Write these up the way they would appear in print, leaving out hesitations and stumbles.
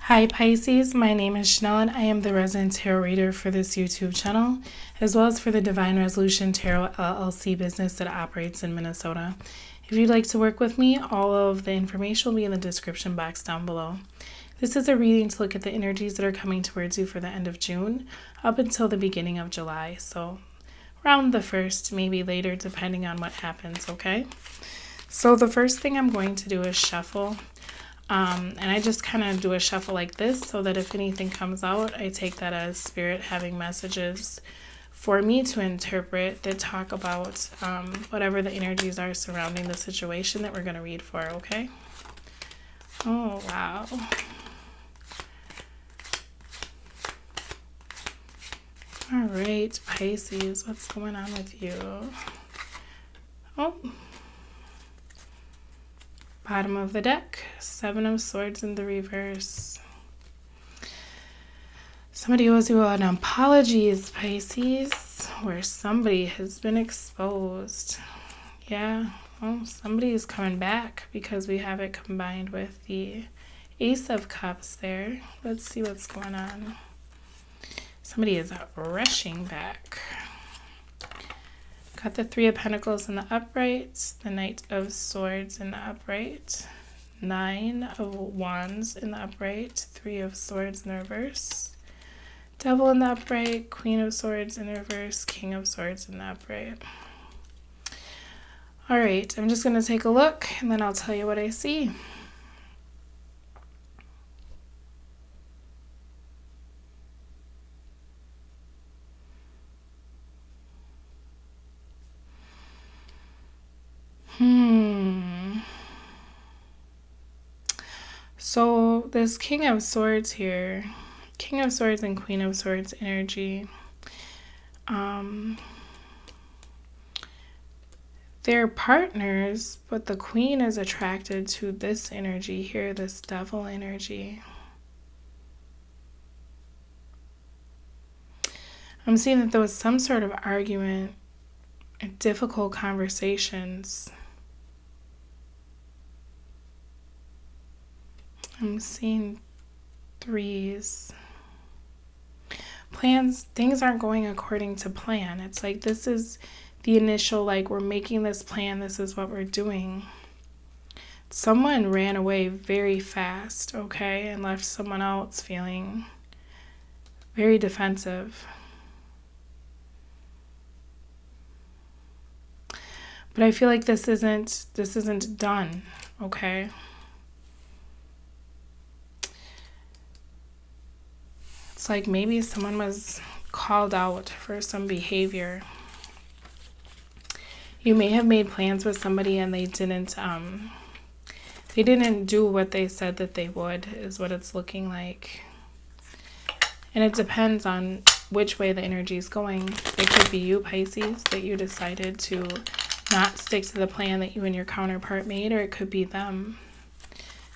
Hi Pisces, my name is Chanel and I am the resident tarot reader for this YouTube channel, as well as for the Divine Resolution Tarot LLC business that operates in Minnesota. If you'd like to work with me, all of the information will be in the description box down below. This is a reading to look at the energies that are coming towards you for the end of June up until the beginning of July. So around the 1st, maybe later, depending on what happens, okay? So the first thing I'm going to do is shuffle. And I just kind of do a shuffle like this so that if anything comes out, I take that as spirit having messages for me to interpret that talk about whatever the energies are surrounding the situation that we're going to read for, okay? Oh, wow. All right, Pisces, what's going on with you? Oh. Bottom of the deck, 7 of Swords in the reverse. Somebody owes you an apologies, Pisces, where somebody has been exposed. Yeah, well, somebody is coming back because we have it combined with the Ace of Cups there. Let's see what's going on. Somebody is rushing back. Got the 3 of Pentacles in the upright, the Knight of Swords in the upright, 9 of Wands in the upright, 3 of Swords in the reverse, Devil in the upright, Queen of Swords in the reverse, King of Swords in the upright. All right, I'm just going to take a look and then I'll tell you what I see. So this King of Swords here, King of Swords and Queen of Swords energy, they're partners, but the Queen is attracted to this energy here, this Devil energy. I'm seeing that there was some sort of argument, difficult conversations. I'm seeing 3s. Plans, things aren't going according to plan. It's like this is the initial, like, we're making this plan, this is what we're doing. Someone ran away very fast, okay, and left someone else feeling very defensive. But I feel like this isn't done, okay? It's like maybe someone was called out for some behavior. You may have made plans with somebody and they didn't do what they said that they would, is what it's looking like. And it depends on which way the energy is going. It could be you, Pisces, that you decided to not stick to the plan that you and your counterpart made, or it could be them,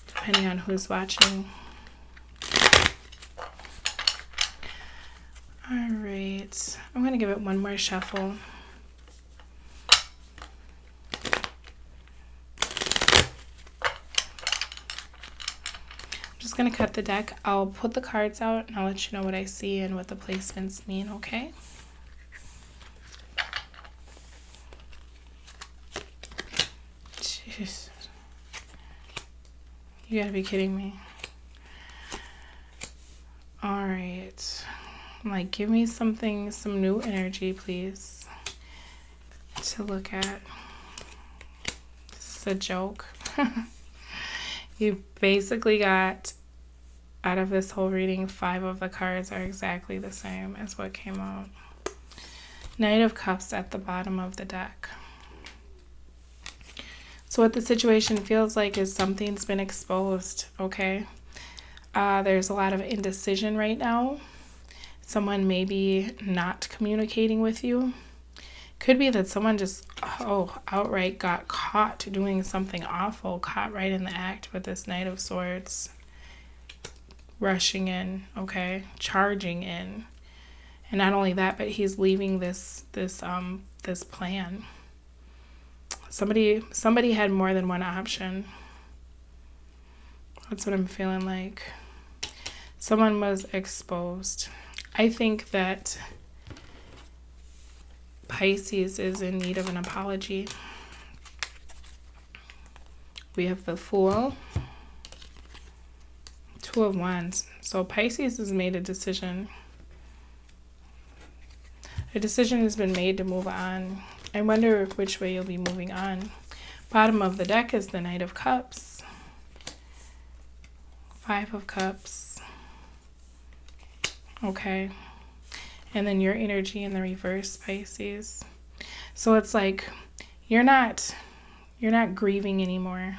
depending on who's watching. All right, I'm going to give it one more shuffle. I'm just going to cut the deck. I'll put the cards out and I'll let you know what I see and what the placements mean, okay? Jeez. You gotta be kidding me. All right. I'm like, give me something, some new energy, please, to look at. This is a joke. You basically got, out of this whole reading, 5 of the cards are exactly the same as what came out. Knight of Cups at the bottom of the deck. So what the situation feels like is something's been exposed, okay? There's a lot of indecision right now. Someone may be not communicating with you. Could be that someone just, outright got caught doing something awful, caught right in the act with this Knight of Swords. Rushing in, okay? Charging in. And not only that, but he's leaving this plan. Somebody had more than one option. That's what I'm feeling like. Someone was exposed. I think that Pisces is in need of an apology. We have the Fool, Two of Wands. So Pisces has made a decision. A decision has been made to move on. I wonder which way you'll be moving on. Bottom of the deck is the Knight of Cups. Five of Cups. Okay. And then your energy in the reverse, Pisces. So it's like you're not grieving anymore.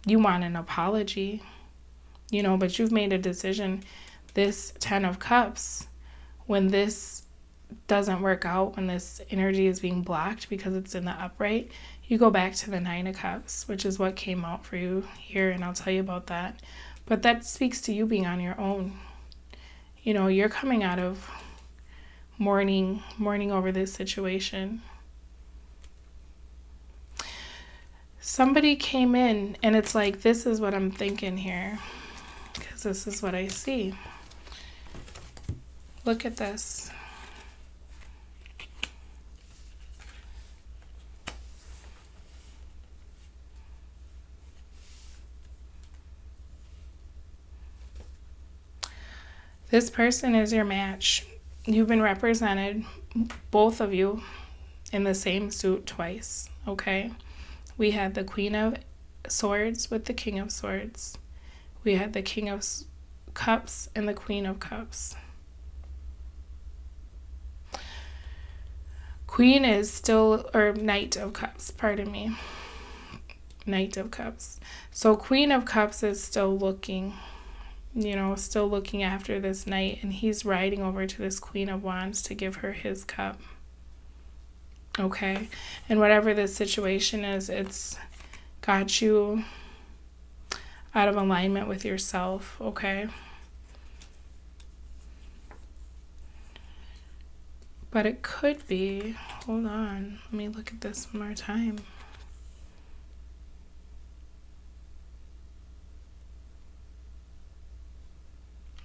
You want an apology, you know, but you've made a decision. This Ten of Cups, when this doesn't work out, when this energy is being blocked because it's in the upright, you go back to the Nine of Cups, which is what came out for you here, and I'll tell you about that. But that speaks to you being on your own. You know, you're coming out of mourning over this situation. Somebody came in, and it's like, this is what I'm thinking here, because this is what I see. Look at this. This person is your match. You've been represented, both of you, in the same suit twice, okay? We had the Queen of Swords with the King of Swords. We had the King of Cups and the Queen of Cups. Queen is still, or Knight of Cups, pardon me. Knight of Cups. So Queen of Cups is still looking, you know, still looking after this knight, and he's riding over to this Queen of Wands to give her his cup. Okay, and whatever this situation is, it's got you out of alignment with yourself, okay? But it could be, hold on, let me look at this one more time.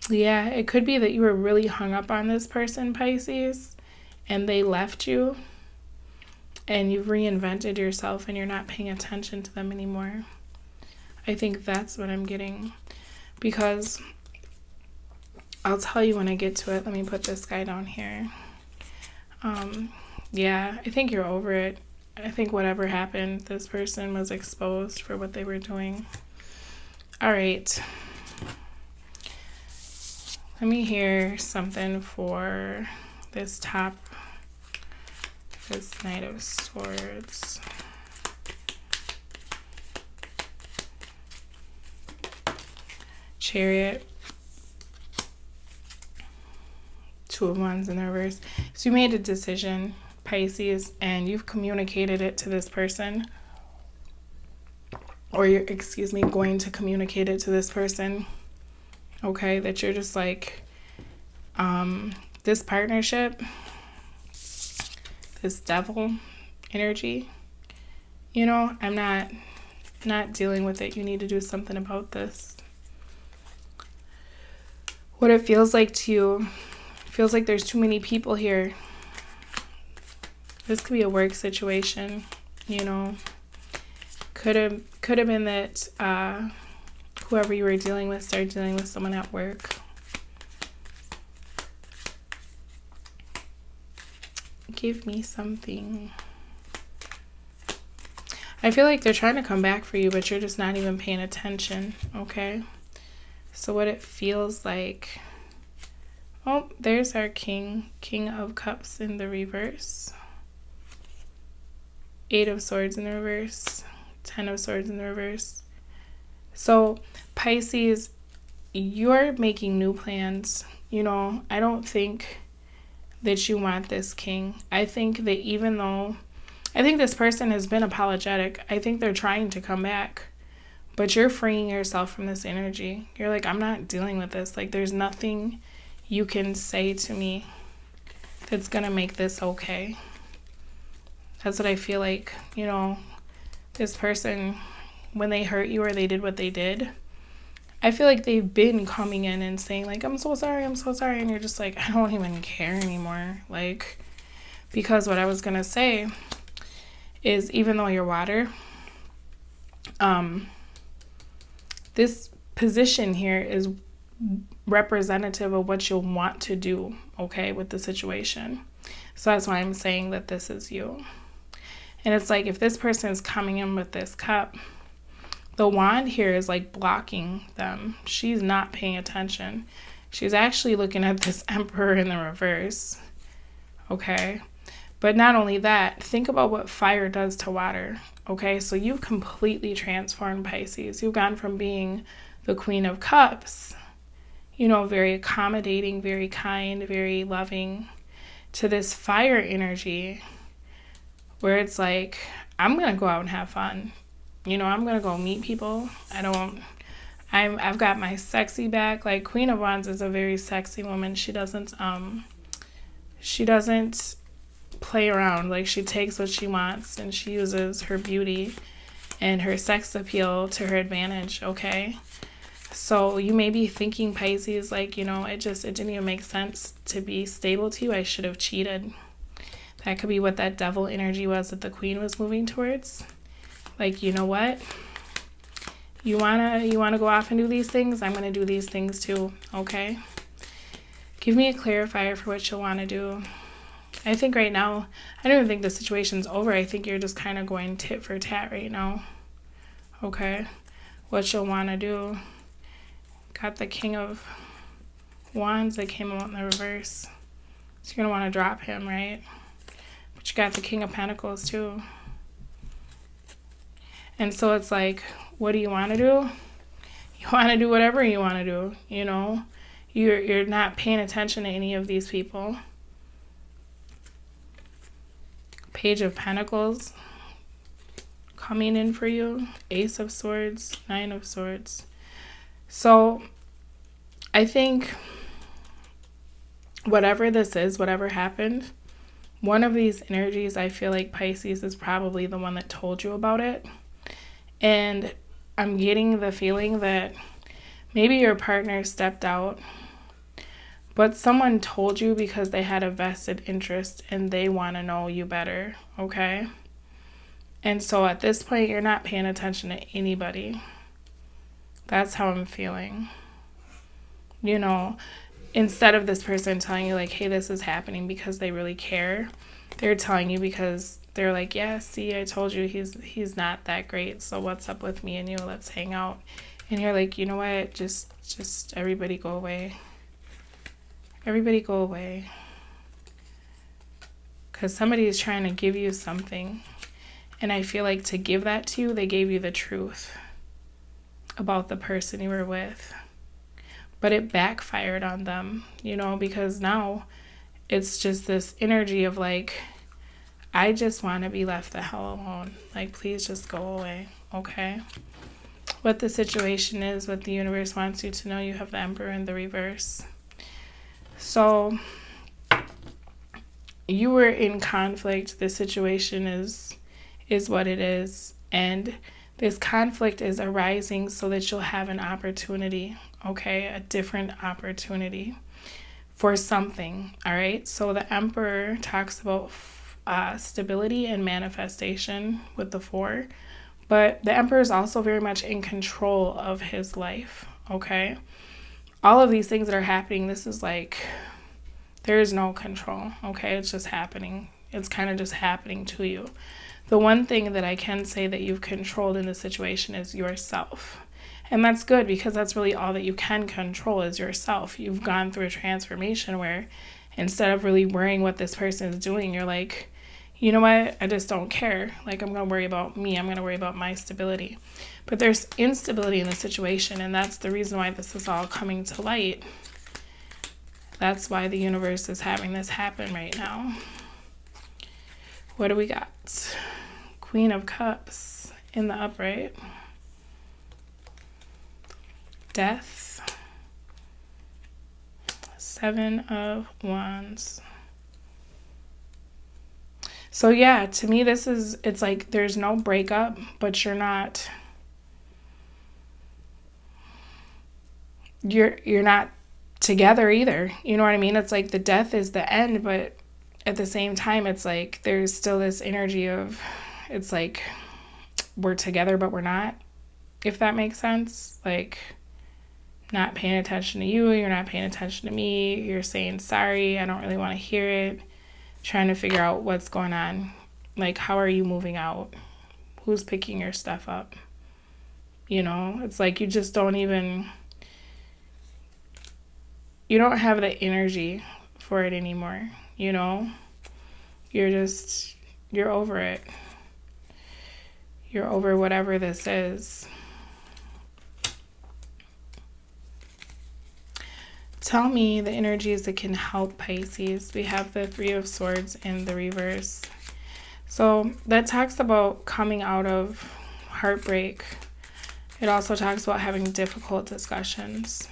Yeah, it could be that you were really hung up on this person, Pisces, and they left you. And you've reinvented yourself and you're not paying attention to them anymore. I think that's what I'm getting. Because I'll tell you when I get to it. Let me put this guy down here. Yeah, I think you're over it. I think whatever happened, this person was exposed for what they were doing. All right. Let me hear something for this top. This Knight of Swords. Chariot. Two of Wands in the reverse. So you made a decision, Pisces, and you've communicated it to this person. Or you're, going to communicate it to this person. Okay, that you're just like, this partnership, this devil energy, you know, I'm not dealing with it. You need to do something about this. What it feels like to you, feels like there's too many people here. This could be a work situation, you know. Could have been that whoever you were dealing with started dealing with someone at work. Give me something. I feel like they're trying to come back for you, but you're just not even paying attention, okay? So what it feels like... Oh, there's our King of Cups in the reverse. Eight of Swords in the reverse. 10 of Swords in the reverse. So, Pisces, you're making new plans. You know, I don't think that you want this king. I think that even though... I think this person has been apologetic. I think they're trying to come back. But you're freeing yourself from this energy. You're like, I'm not dealing with this. Like, there's nothing you can say to me that's going to make this okay. That's what I feel like. You know, this person, when they hurt you or they did what they did, I feel like they've been coming in and saying, like, I'm so sorry, and you're just like, I don't even care anymore. Like, because what I was going to say is, even though you're water, this position here is representative of what you'll want to do, okay, with the situation. So that's why I'm saying that this is you. And it's like, if this person is coming in with this cup, the wand here is like blocking them. She's not paying attention. She's actually looking at this Emperor in the reverse, okay? But not only that, think about what fire does to water, okay? So you've completely transformed, Pisces. You've gone from being the Queen of Cups, you know, very accommodating, very kind, very loving, to this fire energy where it's like, I'm going to go out and have fun. You know, I'm going to go meet people. I've got my sexy back. Like, Queen of Wands is a very sexy woman. She doesn't play around. Like, she takes what she wants and she uses her beauty and her sex appeal to her advantage, okay? So you may be thinking, Pisces, like, you know, it didn't even make sense to be stable to you. I should have cheated. That could be what that devil energy was that the queen was moving towards. Like, you know what? You wanna go off and do these things? I'm gonna do these things too, okay? Give me a clarifier for what you'll want to do. I think right now, I don't even think the situation's over. I think you're just kind of going tit for tat right now, okay? What you'll want to do. Got the King of Wands that came out in the reverse. So you're going to want to drop him, right? But you got the King of Pentacles too. And so it's like, what do you want to do? You want to do whatever you want to do, you know? You're not paying attention to any of these people. Page of Pentacles coming in for you. Ace of Swords, Nine of Swords. So I think whatever this is, whatever happened, one of these energies, I feel like Pisces is probably the one that told you about it. And I'm getting the feeling that maybe your partner stepped out, but someone told you because they had a vested interest and they want to know you better, okay? And so at this point, you're not paying attention to anybody. That's how I'm feeling. You know, instead of this person telling you, like, hey, this is happening because they really care, they're telling you because they're like, yeah, see, I told you he's not that great, so what's up with me and you? Let's hang out. And you're like, you know what? Just everybody go away. Everybody go away. Because somebody is trying to give you something. And I feel like to give that to you, they gave you the truth about the person you were with. But it backfired on them, you know, because now it's just this energy of like, I just want to be left the hell alone. Like, please just go away, okay? What the situation is, what the universe wants you to know, you have the Emperor in the reverse. So you were in conflict. The situation is what it is. And this conflict is arising so that you'll have an opportunity, okay? A different opportunity for something, all right? So the Emperor talks about stability and manifestation with the 4. But the Emperor is also very much in control of his life, okay? All of these things that are happening, this is like, there is no control, okay? It's just happening. It's kind of just happening to you. The one thing that I can say that you've controlled in this situation is yourself. And that's good because that's really all that you can control is yourself. You've gone through a transformation where instead of really worrying what this person is doing, you're like, you know what? I just don't care. Like, I'm going to worry about me. I'm going to worry about my stability. But there's instability in the situation, and that's the reason why this is all coming to light. That's why the universe is having this happen right now. What do we got? Queen of Cups in the upright. Death. 7 of Wands. So yeah, to me it's like there's no breakup, but you're not you're not together either. You know what I mean? It's like the death is the end, but at the same time, it's like there's still this energy of, it's like we're together, but we're not, if that makes sense. Like, not paying attention to you, you're not paying attention to me, you're saying sorry, I don't really want to hear it, trying to figure out what's going on. Like, how are you moving out? Who's picking your stuff up? You know, it's like you just don't even, you don't have the energy for it anymore, you know? You're over it. You're over whatever this is. Tell me the energies that can help Pisces. We have the Three of Swords in the reverse. So that talks about coming out of heartbreak. It also talks about having difficult discussions.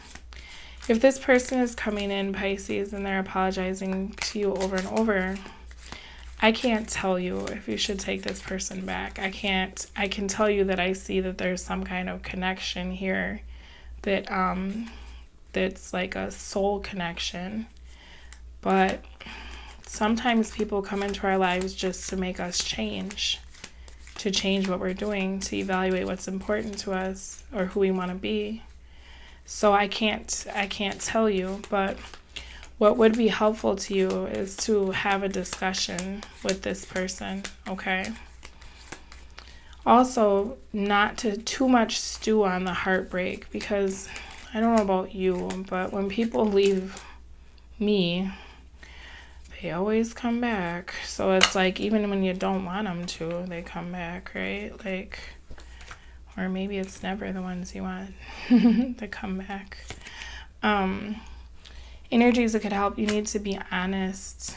If this person is coming in, Pisces, and they're apologizing to you over and over, I can't tell you if you should take this person back. I can tell you that I see that there's some kind of connection here that that's like a soul connection. But sometimes people come into our lives just to make us change, to change what we're doing, to evaluate what's important to us or who we want to be. So I can't tell you, but what would be helpful to you is to have a discussion with this person, okay? Also, not to too much stew on the heartbreak, because I don't know about you, but when people leave me, they always come back. So it's like, even when you don't want them to, they come back, right? Like, or maybe it's never the ones you want to come back. Energies that could help, you need to be honest,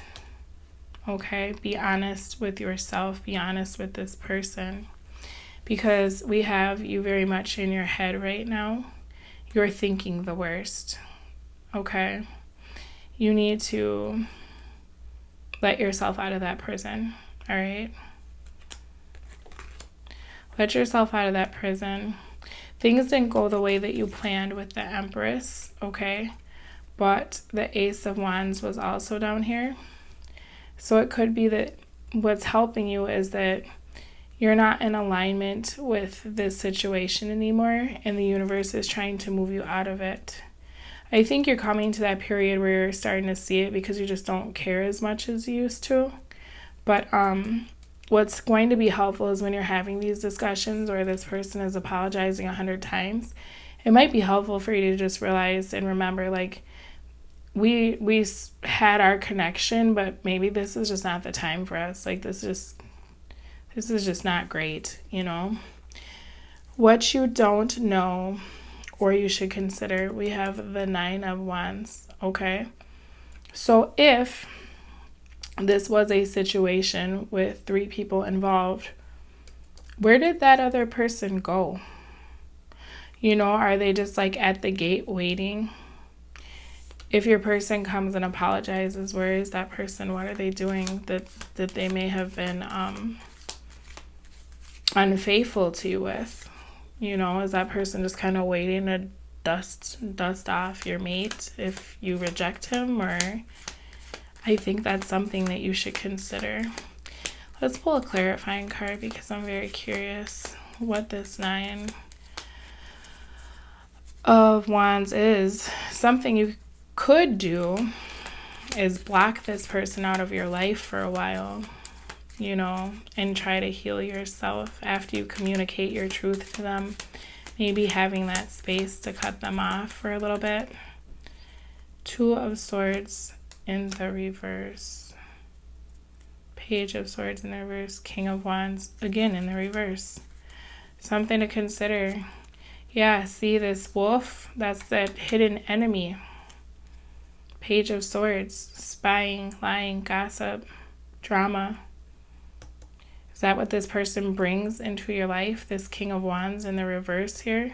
okay? Be honest with yourself. Be honest with this person. Because we have you very much in your head right now. You're thinking the worst, okay? You need to let yourself out of that prison, all right? Let yourself out of that prison. Things didn't go the way that you planned with the Empress, okay? But the Ace of Wands was also down here. So it could be that what's helping you is that you're not in alignment with this situation anymore, and the universe is trying to move you out of it. I think you're coming to that period where you're starting to see it because you just don't care as much as you used to. But what's going to be helpful is when you're having these discussions or this person is apologizing 100 times, it might be helpful for you to just realize and remember, like, we had our connection, but maybe this is just not the time for us. Like, this is just not great, you know? What you don't know or you should consider, we have the Nine of Wands, okay? So if this was a situation with 3 people involved, where did that other person go? You know, are they just like at the gate waiting? If your person comes and apologizes, where is that person? What are they doing that they may have been unfaithful to you with? You know, is that person just kind of waiting to dust off your mate if you reject him? Or I think that's something that you should consider. Let's pull a clarifying card because I'm very curious what this Nine of Wands is. Something you could do is block this person out of your life for a while, you know, and try to heal yourself after you communicate your truth to them. Maybe having that space to cut them off for a little bit. Two of Swords in the reverse. Page of Swords in the reverse. King of Wands again in the reverse. Something to consider. Yeah, see this wolf? That's that hidden enemy. Page of Swords. Spying, lying, gossip, drama. Is that what this person brings into your life? This King of Wands in the reverse here?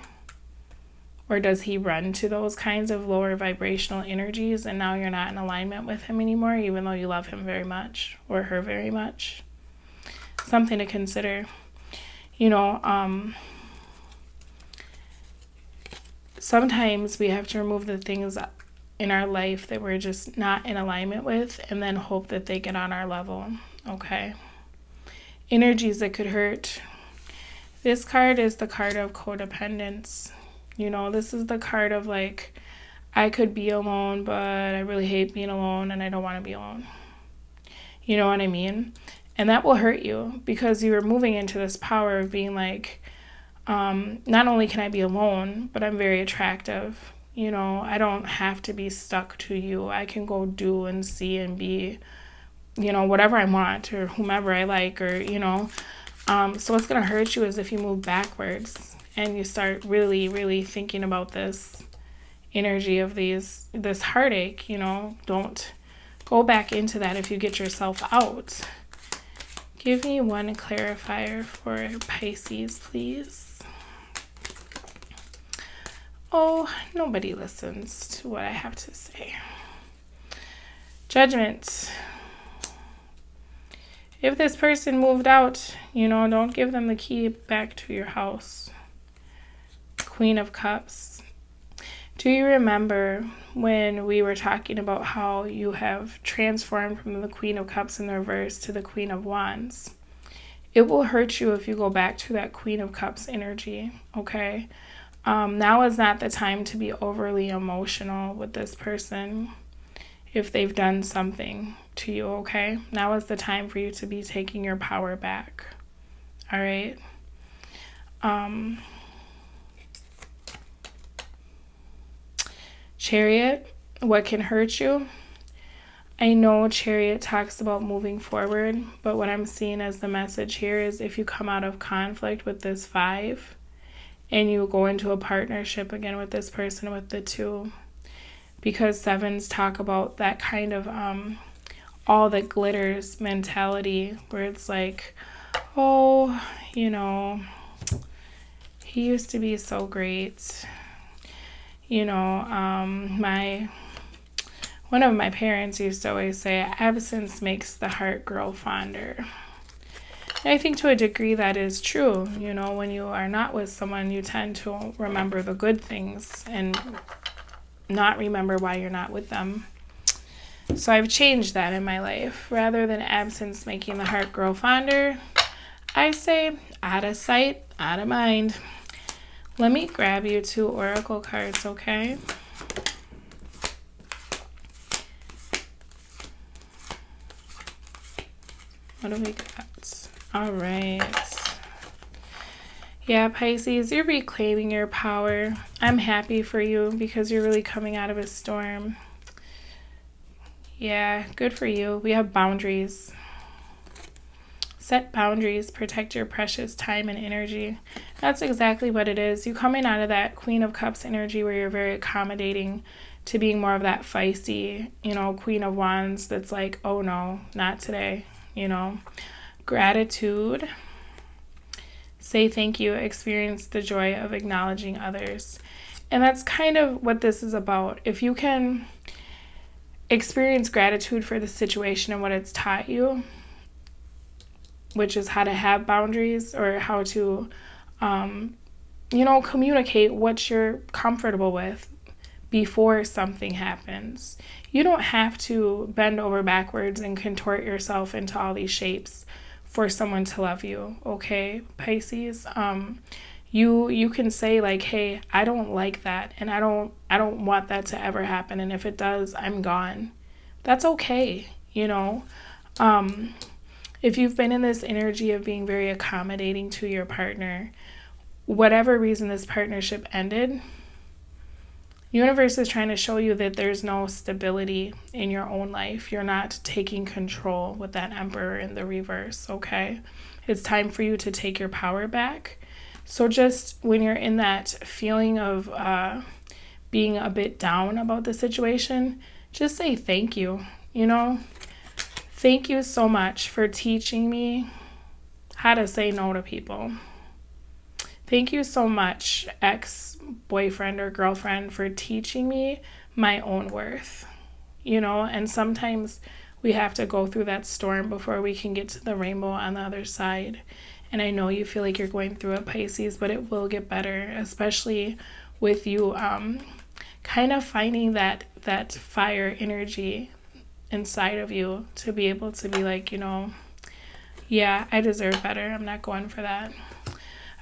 Or does he run to those kinds of lower vibrational energies and now you're not in alignment with him anymore, even though you love him very much or her very much? Something to consider. You know, sometimes we have to remove the things in our life that we're just not in alignment with and then hope that they get on our level, okay? Energies that could hurt. This card is the card of codependence. You know, this is the card of like, I could be alone, but I really hate being alone and I don't want to be alone. You know what I mean? And that will hurt you because you're moving into this power of being like, not only can I be alone, but I'm very attractive. You know, I don't have to be stuck to you. I can go do and see and be, you know, whatever I want or whomever I like, or, you know. So what's going to hurt you is if you move backwards and you start really, really thinking about this energy of this heartache, you know. Don't go back into that if you get yourself out. Give me one clarifier for Pisces, please. Oh, nobody listens to what I have to say. Judgment. If this person moved out, you know, don't give them the key back to your house. Queen of Cups. Do you remember when we were talking about how you have transformed from the Queen of Cups in the reverse to the Queen of Wands? It will hurt you if you go back to that Queen of Cups energy, okay? Now is not the time to be overly emotional with this person if they've done something to you, okay? Now is the time for you to be taking your power back, all right? Chariot, what can hurt you? I know Chariot talks about moving forward, but what I'm seeing as the message here is if you come out of conflict with this 5, and you go into a partnership again with this person with the 2, because 7s talk about that kind of all that glitters mentality where it's like, oh, you know, he used to be so great. You know, one of my parents used to always say, absence makes the heart grow fonder. And I think to a degree that is true. You know, when you are not with someone, you tend to remember the good things and not remember why you're not with them. So I've changed that in my life. Rather than absence making the heart grow fonder, I say out of sight, out of mind. Let me grab you 2 oracle cards, okay? What do we got? All right. Yeah, Pisces, you're reclaiming your power. I'm happy for you because you're really coming out of a storm. Yeah, good for you. We have boundaries. Set boundaries. Protect your precious time and energy. That's exactly what it is. You coming out of that Queen of Cups energy where you're very accommodating to being more of that feisty, you know, Queen of Wands that's like, oh no, not today, you know. Gratitude. Say thank you. Experience the joy of acknowledging others. And that's kind of what this is about. If you can experience gratitude for the situation and what it's taught you, which is how to have boundaries or how to, you know, communicate what you're comfortable with before something happens. You don't have to bend over backwards and contort yourself into all these shapes for someone to love you, okay, Pisces? You can say like, hey, I don't like that, and I don't want that to ever happen, and if it does, I'm gone. That's okay, you know. If you've been in this energy of being very accommodating to your partner, whatever reason this partnership ended, universe is trying to show you that there's no stability in your own life. You're not taking control with that Emperor in the reverse, okay? It's time for you to take your power back. So just when you're in that feeling of being a bit down about the situation, just say thank you, you know? Thank you so much for teaching me how to say no to people. Thank you so much, ex-boyfriend or girlfriend, for teaching me my own worth, you know, and sometimes we have to go through that storm before we can get to the rainbow on the other side. And I know you feel like you're going through it, Pisces, but it will get better, especially with you kind of finding that fire energy inside of you to be able to be like, yeah, I deserve better. I'm not going for that.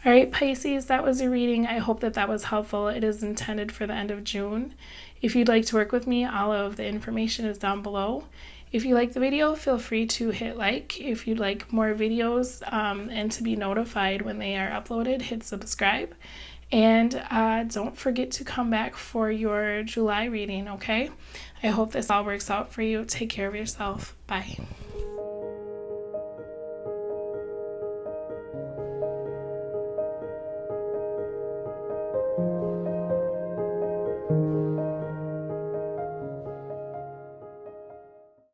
All right, Pisces, that was your reading. I hope that was helpful. It is intended for the end of June. If you'd like to work with me, all of the information is down below. If you like the video, feel free to hit like. If you'd like more videos and to be notified when they are uploaded, hit subscribe. And don't forget to come back for your July reading, okay? I hope this all works out for you. Take care of yourself. Bye.